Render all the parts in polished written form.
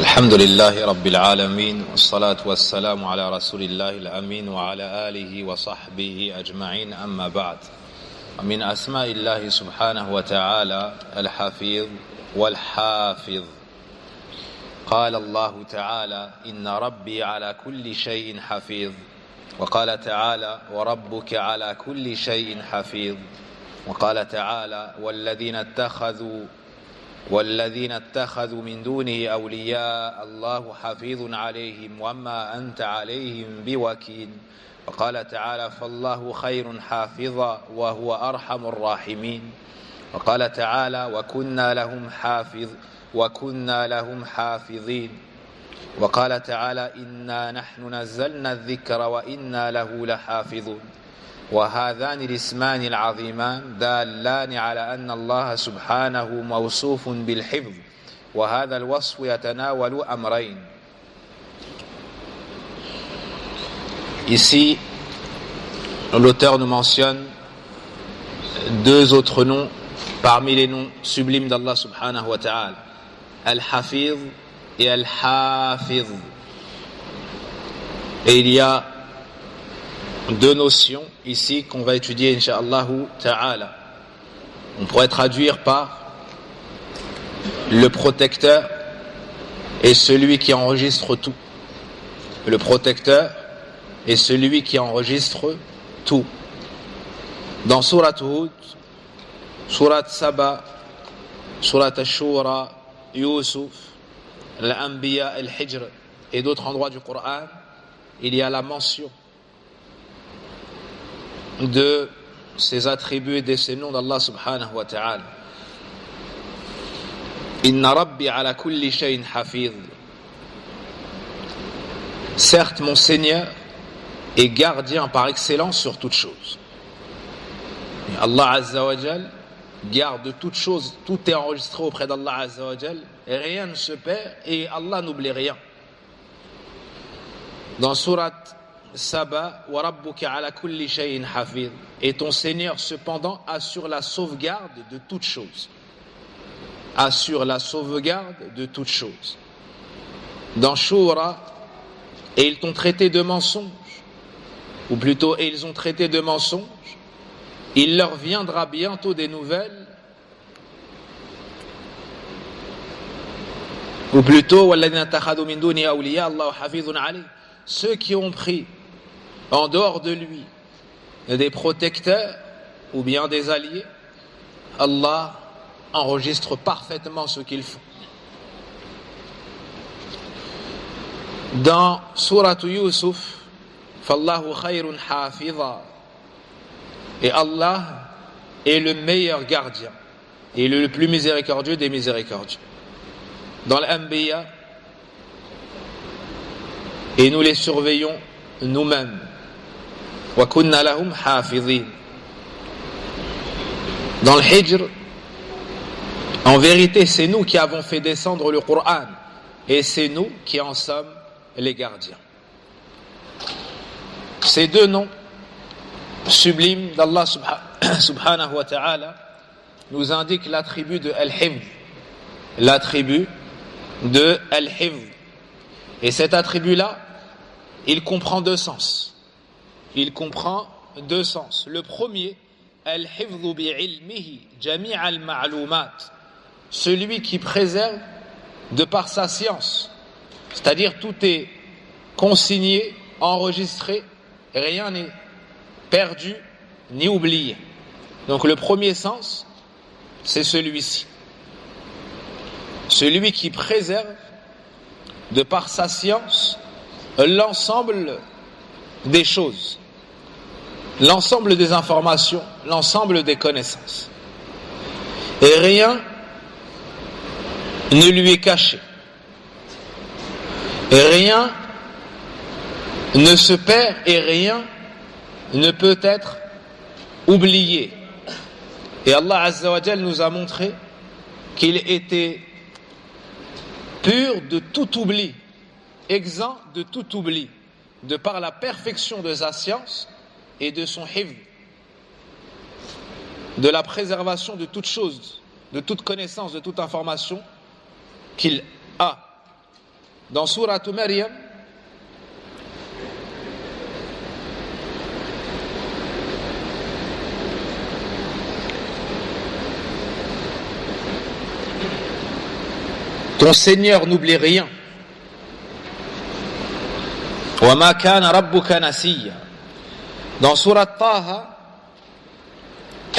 الحمد لله رب العالمين والصلاة والسلام على رسول الله الأمين وعلى آله وصحبه أجمعين أما بعد. من أسماء الله سبحانه وتعالى الحفيظ والحافظ. قال الله تعالى إن ربي على كل شيء حفيظ، وقال تعالى وربك على كل شيء حفيظ، وقال تعالى والذين اتخذوا من دونه أولياء الله حفيظ عليهم وما أنت عليهم بوكيل، وقال تعالى فالله خير حافظا وهو أرحم الراحمين، وقال تعالى وكنا لهم حافظين، وقال تعالى إنا نحن نزلنا الذكر وإنا له لحافظون. وهذان الاسمان العظيمان دالان على أن الله سبحانه موصوف بالحفظ، وهذا الوصف يتناول أمرين. Ici, l'auteur nous mentionne deux autres noms parmi les noms sublimes d'Allah subhanahu wa ta'ala, Al-Hafiz et Al-Hafiz. Et il y a deux notions ici qu'on va étudier incha'Allah ta'ala. On pourrait traduire par le protecteur et celui qui enregistre tout. Le protecteur et celui qui enregistre tout. Dans Surat Hud, Surat Saba, Surat Ash-Shura, Yusuf, Al-Anbiya, Al-Hijr et d'autres endroits du Coran, il y a la mention de ces attributs et de ces noms d'Allah subhanahu wa ta'ala. Inna rabbi ala kulli shay'in hafiz. Certes, mon Seigneur est gardien par excellence sur toute chose. Allah azza wa jal garde toute chose, tout est enregistré auprès d'Allah azza wa jal, et rien ne se perd et Allah n'oublie rien. Dans Surat Saba, wa rabbuka ala kulli shay'in hafiz. Et ton Seigneur cependant assure la sauvegarde de toutes choses. Assure la sauvegarde de toutes choses. Dans Shura, et ils t'ont traité de mensonge, ou plutôt et ils ont traité de mensonge, il leur viendra bientôt des nouvelles, ou plutôt walladhina takhadhu min duni awliya Allahu hafizun alayh. Ceux qui ont pris en dehors de lui des protecteurs ou bien des alliés, Allah enregistre parfaitement ce qu'ils font. Dans Surat Yusuf, Fallahu khayrun hafiza, et Allah est le meilleur gardien et le plus miséricordieux des miséricordieux. Dans l'Anbiya, et nous les surveillons nous-mêmes. Wa kunna lahum hafizin. Dans le Hijr, en vérité, c'est nous qui avons fait descendre le Coran et c'est nous qui en sommes les gardiens. Ces deux noms sublimes d'Allah subhanahu wa ta'ala nous indiquent l'attribut de Al-Hifz. L'attribut de Al-Hifz. Et cet attribut-là, il comprend deux sens. Il comprend deux sens. Le premier, Al-Hifzu bi'ilmihi jami' al-ma'lumat. Celui qui préserve de par sa science. C'est-à-dire tout est consigné, enregistré, rien n'est perdu ni oublié. Donc le premier sens, c'est celui-ci. Celui qui préserve de par sa science l'ensemble des choses, l'ensemble des informations, l'ensemble des connaissances. Et rien ne lui est caché. Et rien ne se perd et rien ne peut être oublié. Et Allah Azza wa Jal nous a montré qu'il était pur de tout oubli, exempt de tout oubli, de par la perfection de sa science et de son hifz, de la préservation de toute chose, de toute connaissance, de toute information qu'il a. dans Sourate Maryam, ton Seigneur n'oublie rien. Wa ma kana rabbuka nasiya. Dans Sourate Taha,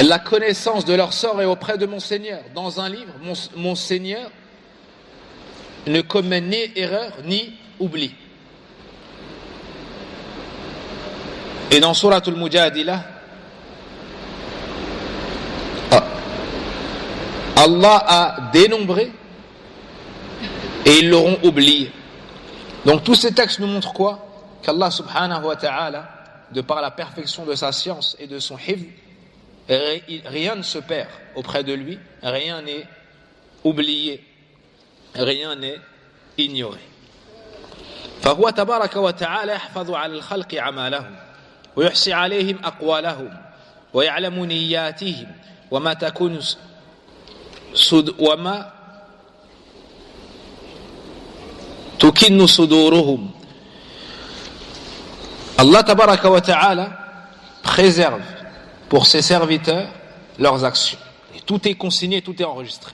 la connaissance de leur sort est auprès de mon Seigneur. Dans un livre, mon Seigneur ne commet ni erreur ni oubli. Et dans Sourate Al-Mujadilah, Allah a dénombré et ils l'auront oublié. Donc tous ces textes nous montrent quoi? Qu'Allah subhanahu wa ta'ala, de par la perfection de sa science et de son hifz, rien ne se perd auprès de lui, rien n'est oublié, rien n'est ignoré. فهو تبارك وتعالى يحفظ على الخلق أعمالهم ويحصي عليهم أقوالهم ويعلم نياتهم وما تكن صدورهم. Allah tabaraka wa ta'ala préserve pour ses serviteurs leurs actions. Et tout est consigné, tout est enregistré.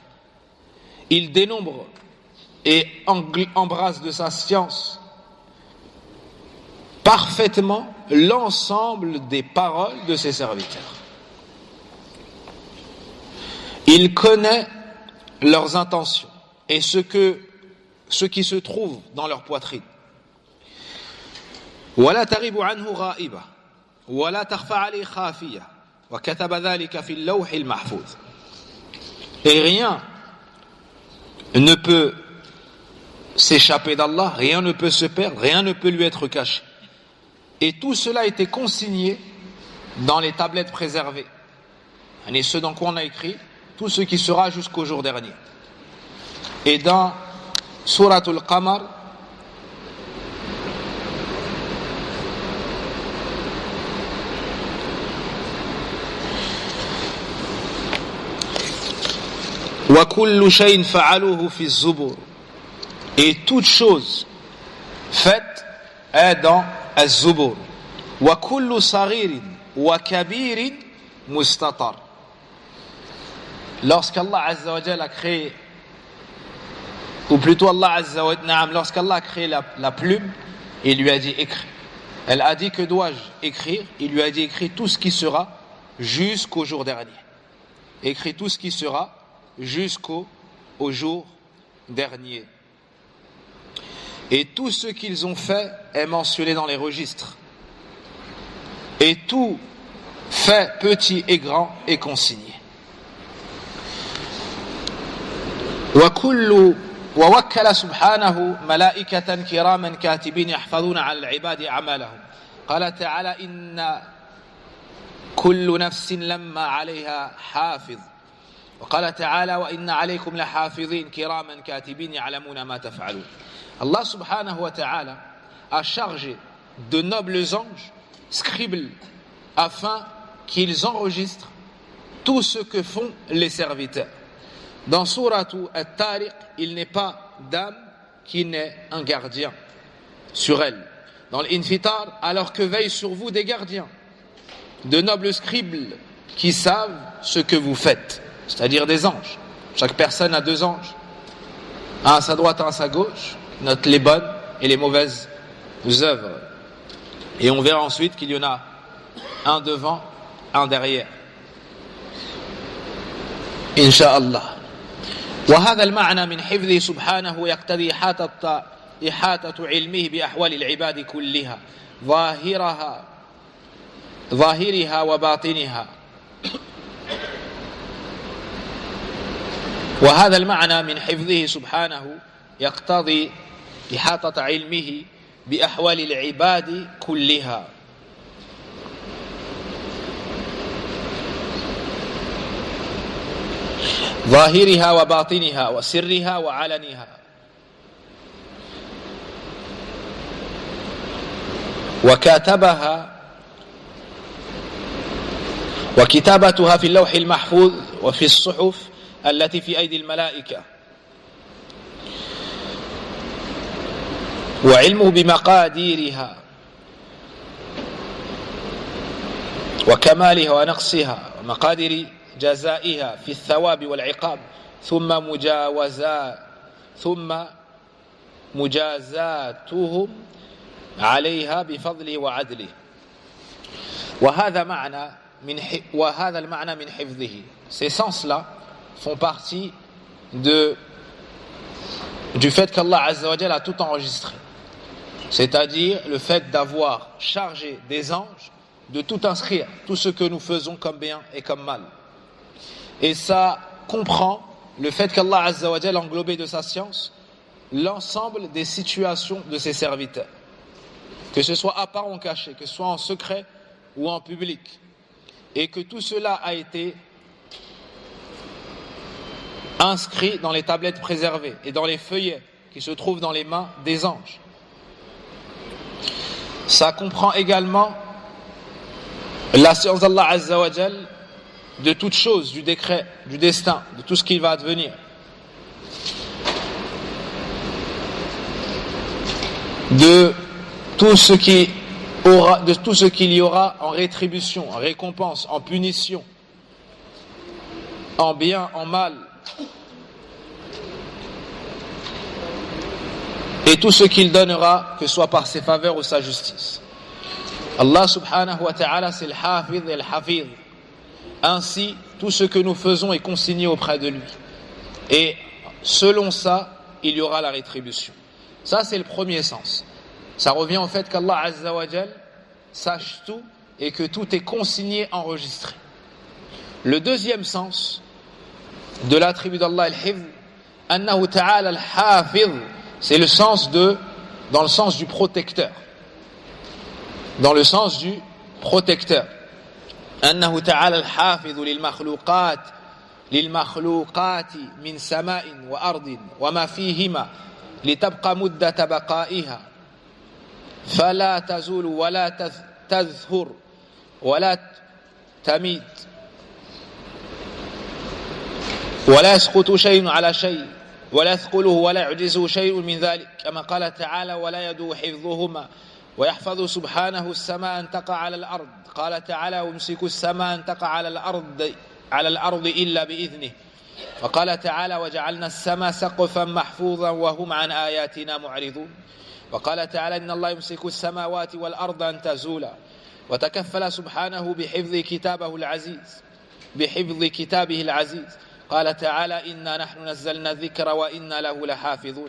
Il dénombre et embrasse de sa science parfaitement l'ensemble des paroles de ses serviteurs. Il connaît leurs intentions et ce qui se trouve dans leur poitrine. ولا تغيب عنه غائبة ولا تخفى عليه خافية وكتب ذلك في اللوح المحفوظ. Et rien ne peut s'échapper d'Allah, rien ne peut se perdre, rien ne peut lui être caché. Et tout cela a été consigné dans les tablettes préservées. Et ce dans quoi on a écrit tout ce qui sera jusqu'au jour dernier. Et dans Souratul Qamar, وَكُلُّ شَيْءٍ فَعَلُوهُ فِي الزُّبُرِ. Et toute chose faite est dans الزبور. وَكُلُّ صَغِيرٍ وَكَبِيرٍ مُسْتَطَرٍ. Lorsqu'Allah Azza wa Jalla a créé, ou plutôt Allah Azza wa Jalla, lorsqu'Allah a créé la plume, il lui a dit écris. Elle a dit que dois-je écrire? Il lui a dit écris tout ce qui sera jusqu'au jour dernier. Écris tout ce qui sera jusqu'au jour dernier. Et tout ce qu'ils ont fait est mentionné dans les registres. Et tout fait petit et grand est consigné. ووكل سبحانه ملائكة كراما كاتبين يحفظون على العباد أعمالهم. قال تعالى إن كل نفس لما عليها حافظ. وقال تعالى وإن عليكم لحافظين كراما كاتبين يعلمون ما تفعلون. Allah subhanahu wa ta'ala a chargé de nobles anges, scribes, afin qu'ils enregistrent tout ce que font les serviteurs. Dans Sourate At-Tariq, il n'est pas d'âme qui n'ait un gardien sur elle. Dans l'Infitar, alors que veillent sur vous des gardiens, de nobles scribes qui savent ce que vous faites, c'est-à-dire des anges. Chaque personne a 2 anges, un à sa droite, un à sa gauche, note les bonnes et les mauvaises œuvres. Et on verra ensuite qu'il y en a un devant, un derrière. Inch'Allah. وهذا المعنى من حفظه سبحانه يقتضي إحاطة علمه بأحوال العباد كلها ظاهرها وباطنها. وهذا المعنى من حفظه سبحانه يقتضي إحاطة علمه بأحوال العباد كلها. ظاهرها وباطنها وسرها وعلنها. وكتابتها في اللوح المحفوظ وفي الصحف التي في أيدي الملائكة. وعلمه بمقاديرها وكمالها ونقصها ومقادير جزائها في الثواب والعقاب ثم مجازاتهم عليها بفضله وعدله. وهذا المعنى من حفظه. Ces sens-là font partie du fait qu'Allah Azza wa Jalla a tout enregistré. C'est-à-dire le fait d'avoir chargé des anges de tout inscrire, tout ce que nous faisons comme bien et comme mal. Et ça comprend le fait qu'Allah Azza wa Jalla a englobé de sa science l'ensemble des situations de ses serviteurs. Que ce soit à part ou en caché, que ce soit en secret ou en public. Et que tout cela a été inscrit dans les tablettes préservées et dans les feuillets qui se trouvent dans les mains des anges. Ça comprend également la science d'Allah Azza wa Jal de toute chose, du décret, du destin, de tout ce qui va advenir. De tout ce qu'il y aura en rétribution, en récompense, en punition, en bien, en mal. Et tout ce qu'il donnera, que ce soit par ses faveurs ou sa justice. Allah subhanahu wa ta'ala, c'est le hafidh et le hafidh. Ainsi, tout ce que nous faisons est consigné auprès de lui. Et selon ça, il y aura la rétribution. Ça, c'est le premier sens. Ça revient au fait qu'Allah Azza wa Jal sache tout et que tout est consigné, enregistré. Le deuxième sens de l'attribut d'Allah al-Hifz, annahu ta'ala al-Hafidh, c'est dans le sens du protecteur. Dans le sens du protecteur. أنه تعالى الحافظ للمخلوقات من سماء وأرض وما فيهما لتبقى مدة بقائها فلا تزول ولا تزهر ولا تميت ولا يسقط شيء على شيء ولا يثقله ولا يعجزه شيء من ذلك كما قال تعالى ولا يدو حفظهما ويحفظ سبحانه السماء أن تقع على الأرض قال تعالى ويمسك السماء أن تقع على الأرض إلا بإذنه وقال تعالى وجعلنا السماء سقفا محفوظا وهم عن آياتنا معرضون وقال تعالى إن الله يمسك السماوات والأرض أن تزولا وتكفل سبحانه بحفظ كتابه العزيز قال تعالى إنا نحن نزلنا الذكر وإنا له لحافظون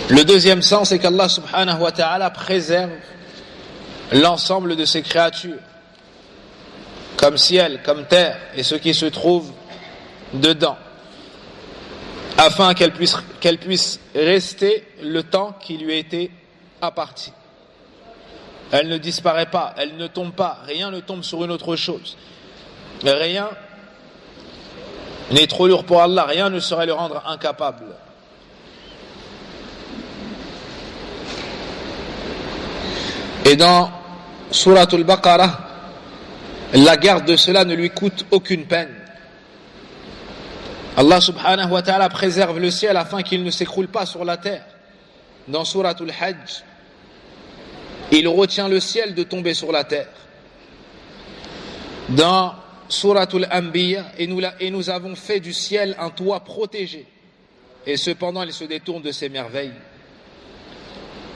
Le deuxième sens, c'est qu'Allah subhanahu wa ta'ala préserve l'ensemble de ses créatures, comme ciel, comme terre, et ce qui se trouve dedans, afin qu'elle puisse rester le temps qui lui a été apparti. Elle ne disparaît pas, elle ne tombe pas, rien ne tombe sur une autre chose. Rien n'est trop lourd pour Allah, rien ne saurait le rendre incapable. Et dans Surat al-Baqarah, la garde de cela ne lui coûte aucune peine. Allah subhanahu wa ta'ala préserve le ciel afin qu'il ne s'écroule pas sur la terre. Dans Surat al-Hajj, il retient le ciel de tomber sur la terre. Dans Surat al-Anbiya, et nous avons fait du ciel un toit protégé. Et cependant, il se détourne de ses merveilles.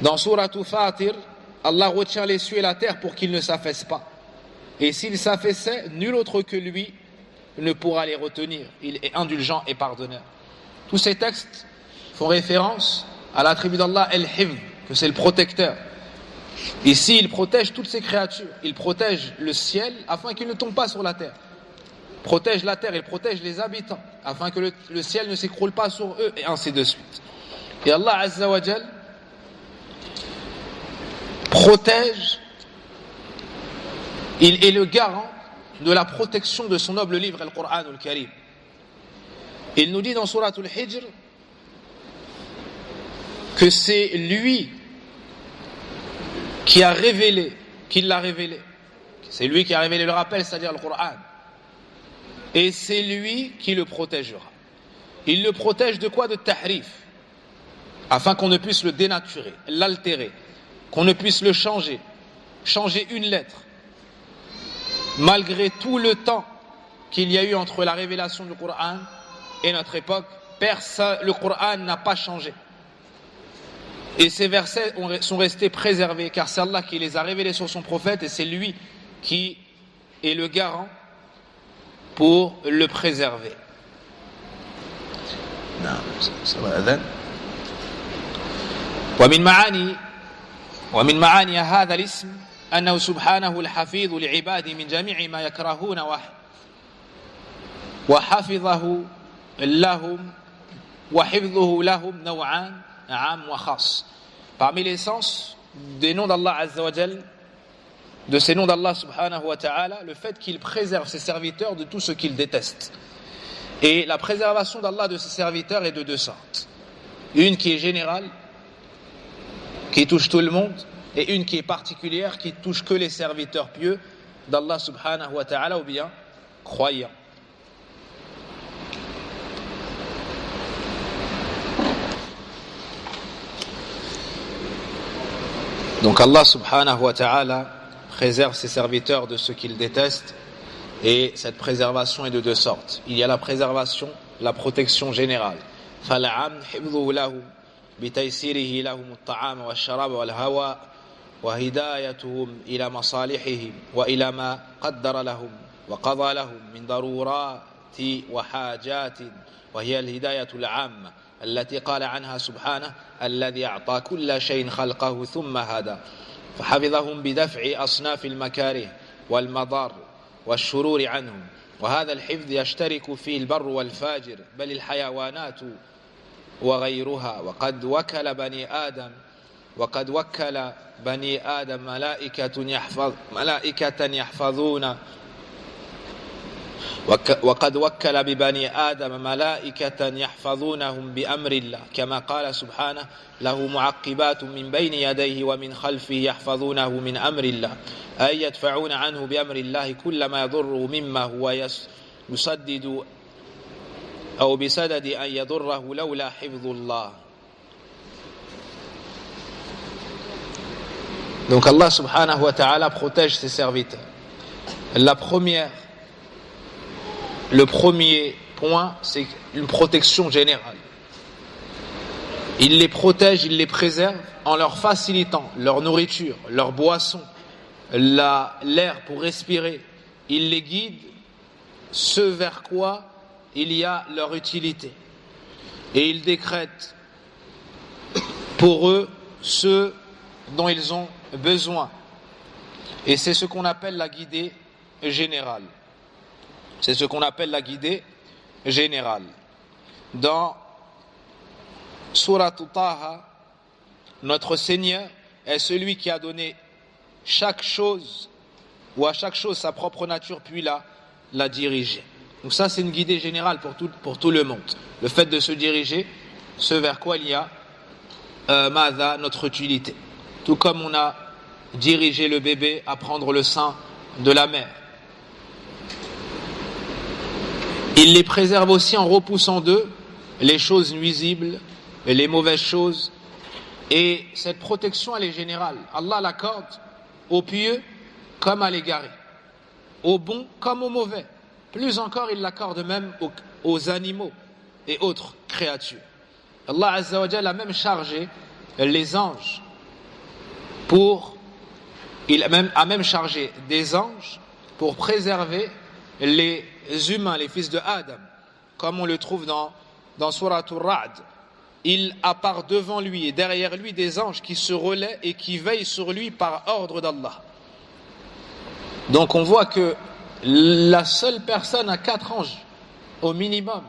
Dans Surat al-Fatir, Allah retient les cieux et la terre pour qu'ils ne s'affaissent pas. Et s'ils s'affaissaient, nul autre que lui ne pourra les retenir. Il est indulgent et pardonneur. Tous ces textes font référence à l'attribut d'Allah El-Hifz, que c'est le protecteur. Ici, il protège toutes ses créatures. Il protège le ciel afin qu'il ne tombe pas sur la terre. Il protège la terre, il protège les habitants afin que le ciel ne s'écroule pas sur eux, et ainsi de suite. Et Allah Azza wa Jal protège, il est le garant de la protection de son noble livre, Al-Qur'an al-Karim. Il nous dit dans Surat al-Hijr que c'est lui qui l'a révélé. C'est lui qui a révélé le rappel, c'est-à-dire le Qur'an. et c'est lui qui le protégera. Il le protège de quoi? De tahrif, afin qu'on ne puisse le dénaturer, l'altérer, qu'on ne puisse le changer une lettre. Malgré tout le temps qu'il y a eu entre la révélation du Coran et notre époque, le Coran n'a pas changé. Et ces versets sont restés préservés, car c'est Allah qui les a révélés sur son prophète et c'est lui qui est le garant pour le préserver. ومن معاني هذا الاسم أنه سبحانه الحفيظ لعباده من جميع ما يكرهون وحفظه لهم نوعان عام وخاص. Parmi les sens des noms d'Allah Azza wa Jal, de ces noms d'Allah subhanahu wa ta'ala, le fait qu'il préserve ses serviteurs de tout ce qu'ils détestent. Et la préservation d'Allah de ses serviteurs est de deux sortes. Une qui est générale, qui touche tout le monde, et une qui est particulière, qui touche que les serviteurs pieux d'Allah subhanahu wa ta'ala, ou bien croyants. Donc Allah subhanahu wa ta'ala préserve ses serviteurs de ce qu'ils détestent, et cette préservation est de deux sortes. Il y a la préservation, la protection générale. فَالْعَمْ حِفْظُهُ لَهُ بِتَيْسِيرِهِ لَهُمُ الطَّعَامَ وَالشَّرَابَ وَالْهَوَاءَ وَهِدَايَتُهُمْ إِلَى مَصَالِحِهِمْ وَإِلَى مَا قَدَّرَ لَهُمْ وَقَضَى لَهُمْ مِنْ ضَرُورَاتِ وَحَاجَاتٍ وهي الهداية العامة التي قال عنها سبحانه الذي أعطى كل شيء خلقه ثم هدى فحفظهم بدفع أصناف المكاره والمضار والشرور عنهم وهذا الحفظ يشترك فيه البر والفاجر بل الحيوانات وغيرها وقد وكل بني آدم ملائكة يحفظون وقد وكل ببني آدم ملائكة يحفظونهم بأمر الله كما قال سبحانه له معقبات من بين يديه ومن خلفه يحفظونه من أمر الله أي يدفعون عنه بأمر الله كل ما يضره مما هو يسدد أو بسدد أن يضره لولا حفظ الله. Donc Allah subhanahu wa ta'ala protège ses serviteurs. Le premier point, c'est une protection générale. Il les protège, il les préserve en leur facilitant leur nourriture, leur boisson, l'air pour respirer. Il les guide ce vers quoi il y a leur utilité. Et il décrète pour eux ce dont ils ont besoin. Et c'est ce qu'on appelle la guidée générale. C'est ce qu'on appelle la guidée générale. Dans Surat Taha, notre Seigneur est celui qui a donné chaque chose, ou à chaque chose sa propre nature, puis la diriger. Donc ça, c'est une guidée générale pour tout le monde. Le fait de se diriger, ce vers quoi il y a notre utilité. Tout comme on a dirigé le bébé à prendre le sein de la mère. Il les préserve aussi en repoussant d'eux les choses nuisibles, les mauvaises choses. Et cette protection, elle est générale. Allah l'accorde aux pieux comme à l'égaré, aux bons comme aux mauvais. Plus encore, il l'accorde même aux animaux et autres créatures. Allah Azza wa Jalla a même chargé les anges il a même chargé des anges pour préserver les humains, les fils de Adam, comme on le trouve dans Surat Ar-Ra'd. Il apparaît devant lui et derrière lui des anges qui se relaient et qui veillent sur lui par ordre d'Allah. Donc on voit que la seule personne a 4 anges au minimum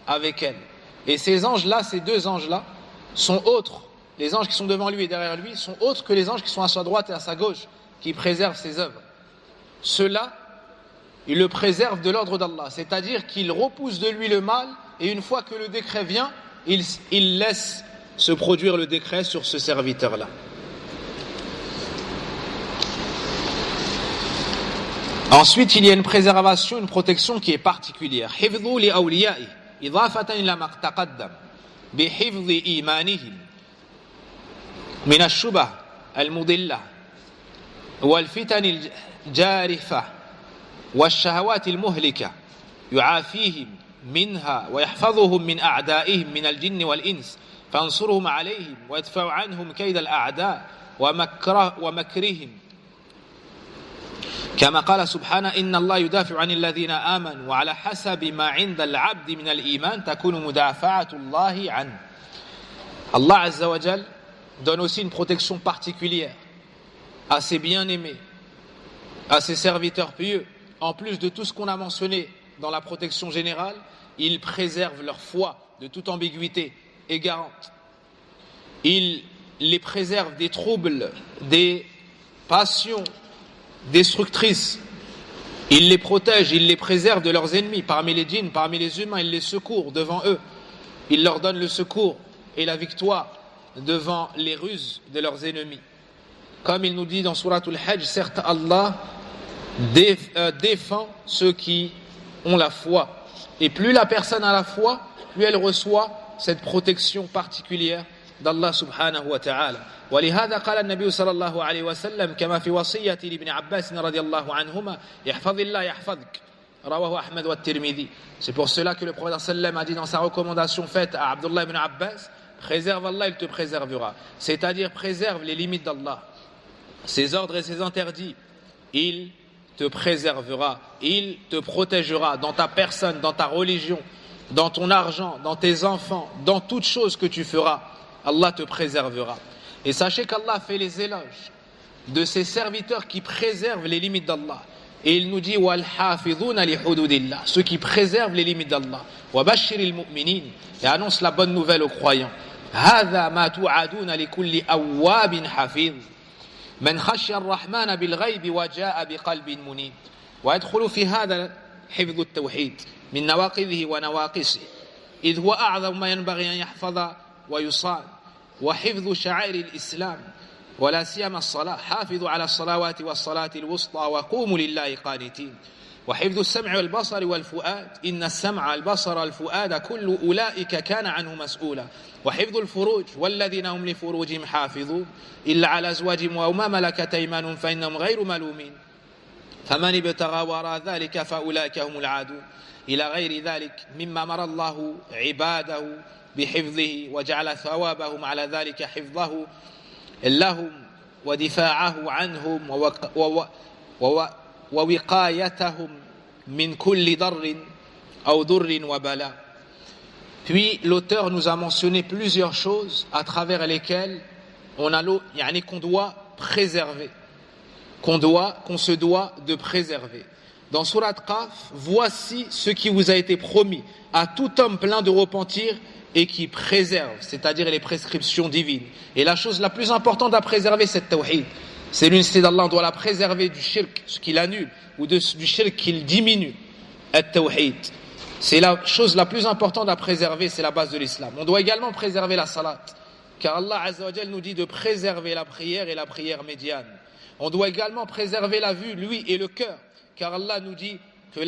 avec elle. Et ces anges-là, ces 2 anges-là, sont autres. Les anges qui sont devant lui et derrière lui sont autres que les anges qui sont à sa droite et à sa gauche, qui préservent ses œuvres. Ceux-là, ils le préservent de l'ordre d'Allah, c'est-à-dire qu'ils repoussent de lui le mal, et une fois que le décret vient, ils laissent se produire le décret sur ce serviteur-là. Ensuite, il y a une préservation, une protection qui est particulière. حفظوا لأوليائه إضافة إلى ما تقدم بحفظ إيمانهم من الشبه المضلة والفتن الجارفة والشهوات المهلكة يعافيهم منها ويحفظهم من أعدائهم من الجن والإنس فانصرهم عليهم ويدفع عنهم كيد الأعداء ومكرهم كما قال سبحانه إن الله يدافع عن الذين آمنوا وعلى حسب ما عند العبد من الإيمان تكون مدافعة الله عنه. Allah Azza wa Jal donne aussi une protection particulière à ses bien-aimés, à ses serviteurs pieux. En plus de tout ce qu'on a mentionné dans la protection générale, il préserve leur foi de toute ambiguïté égarante. Il les préserve des troubles, des passions destructrices. Il les protège, il les préserve de leurs ennemis. Parmi les djinns, parmi les humains, il les secourt devant eux. Il leur donne le secours et la victoire devant les ruses de leurs ennemis. Comme il nous dit dans Souratul Hajj, certes Allah défend ceux qui ont la foi. Et plus la personne a la foi, plus elle reçoit cette protection particulière d'Allah subhanahu wa ta'ala. ولهذا قال النبي صلى الله عليه وسلم كما في وصية لابن عباس رضي الله عنهما يحفظ الله يحفظك رواه أحمد والترمذي. C'est pour cela que le prophète sallam a dit dans sa recommandation faite à Abdullah ibn Abbas, préserve Allah, il te préservera. C'est-à-dire préserve les limites d'Allah, ses ordres et ses interdits. Il te préservera, il te protégera dans ta personne, dans ta religion, dans ton argent, dans tes enfants, dans toute chose que tu feras. Allah te préservera. Et sachez qu'Allah fait les éloges de ses serviteurs qui préservent les limites d'Allah. Et il nous dit وَالْحَافِظُونَ لِحُدُودِ اللَّهِ, ceux qui préservent les limites d'Allah. وَبَشِّرِ الْمُؤْمِنِينَ, et annonce la bonne nouvelle aux croyants. هَذَا مَا تُوعَدُونَ لِكُلِّ أَوَّابٍ حَفِيظٍ من خشي الرحمن بالغيب وجاء بقلب منيب. ويدخل في هذا حفظ التوحيد من نواقضه ونواقصه إذ هو أعظم ما ينبغي أن يحفظ ويصان وحفظ شعائر الإسلام ولا سيما الصلاة حافظوا على الصلوات والصلاة الوسطى وقوموا لله قانتين وحفظ السمع والبصر والفؤاد إن السمع والبصر والفؤاد كل أولئك كان عنه مسؤولا وحفظ الفروج والذين هم لفروجهم حافظون إلا على أزواجهم أو ما ملكت أيمانهم فإنهم غير ملومين فمن ابتغى وراء ذلك فأولئك هم العادون إلى غير ذلك مما أمر الله عباده بحفظه وجعل ثوابهم على ذلك حفظه لهم ودفاعه عنهم ووقايتهم من كل ضر أو ضر وبلاء. Puis l'auteur nous a mentionné plusieurs choses à travers lesquelles qu'on doit préserver, qu'on se doit de préserver. Dans Surat Qaf, voici ce qui vous a été promis à tout homme plein de repentir et qui préserve, c'est-à-dire les prescriptions divines. Et la chose la plus importante à préserver, c'est le tawhid. C'est l'unicité d'Allah, on doit la préserver du shirk, ce qu'il annule, ou du shirk qu'il diminue. Le tawhid. C'est la chose la plus importante à préserver, c'est la base de l'islam. On doit également préserver la salat, car Allah Azza wa Jal nous dit de préserver la prière et la prière médiane. On doit également préserver la vue, l'ouïe et le cœur, car Allah nous dit que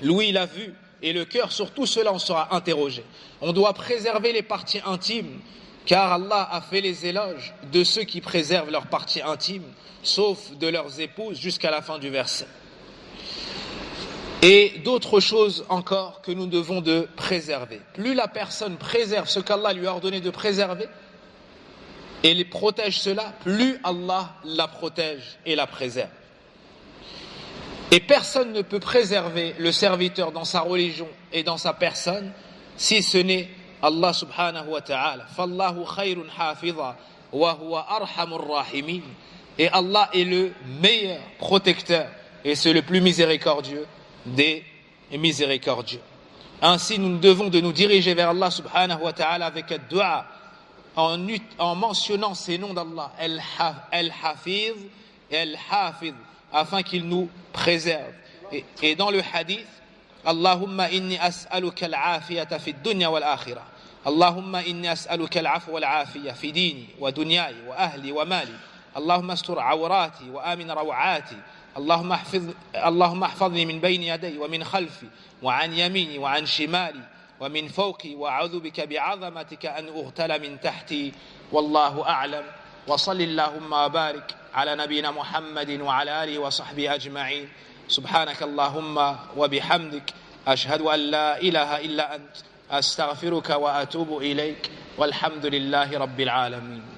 l'ouïe, la vue et le cœur, sur tout cela on sera interrogé. On doit préserver les parties intimes, car Allah a fait les éloges de ceux qui préservent leurs parties intimes, sauf de leurs épouses, jusqu'à la fin du verset. Et d'autres choses encore que nous devons de préserver. Plus la personne préserve ce qu'Allah lui a ordonné de préserver et les protège cela, plus Allah la protège et la préserve. Et personne ne peut préserver le serviteur dans sa religion et dans sa personne si ce n'est Allah subhanahu wa ta'ala. Fallahu khayrun hafidha wa huwa arhamur rahimin. Et Allah est le meilleur protecteur et c'est le plus miséricordieux des miséricordieux. Ainsi, nous devons de nous diriger vers Allah subhanahu wa ta'ala avec un dua en mentionnant ces noms d'Allah, Al-Hafiz et Al-Hafiz, afin qu'il nous préserve. Et dans le hadith, Allahumma inni as'aluka al-afiyata fi dunya wal-akhirah. Allahumma inni as'aluka al-afwa wal-afiya fi dini wa dunyai wa ahli wa mali. Allahumma astur awrati wa amin rawati اللهم احفظني من بين يدي ومن خلفي وعن يميني وعن شمالي ومن فوقي، وأعوذ بك بعظمتك أن أغتال من تحتي. والله أعلم. وصل اللهم وبارك على نبينا محمد وعلى آله وصحبه أجمعين. سبحانك اللهم وبحمدك، أشهد أن لا إله إلا أنت، أستغفرك وأتوب إليك، والحمد لله رب العالمين.